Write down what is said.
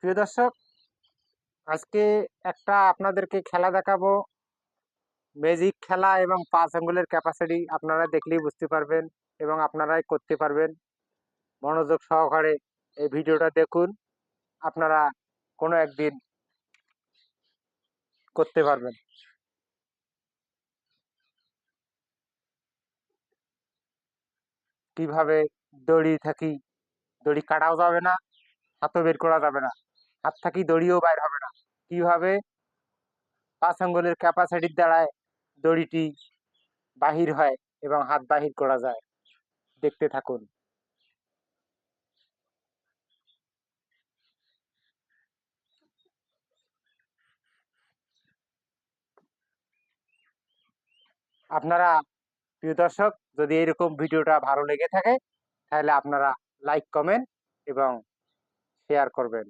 প্রিয় দর্শক, আজকে একটা আপনাদেরকে খেলা দেখাবো। ম্যাজিক খেলা এবং 5 আঙ্গুলের ক্যাপাসিটি আপনারা দেখলেই বুঝতে পারবেন এবং আপনারাই করতে পারবেন। মনোযোগ সহকারে এই ভিডিওটা দেখুন, আপনারা কোনো একদিন করতে পারবেন। কিভাবে দড়ি কাটাও যাবে না, হাতও বের করা যাবে না, হাত থাকি দড়িও বাইর হবে না। কিভাবে 5 আঙ্গুলের ক্যাপাসিটির দ্বারায় দড়িটি বাহির হয় এবং হাত বাহির করা যায়, দেখতে থাকুন। আপনারা, প্রিয় দর্শক, যদি এরকম ভিডিওটা ভালো লেগে থাকে তাহলে আপনারা লাইক, কমেন্ট এবং শেয়ার করবেন।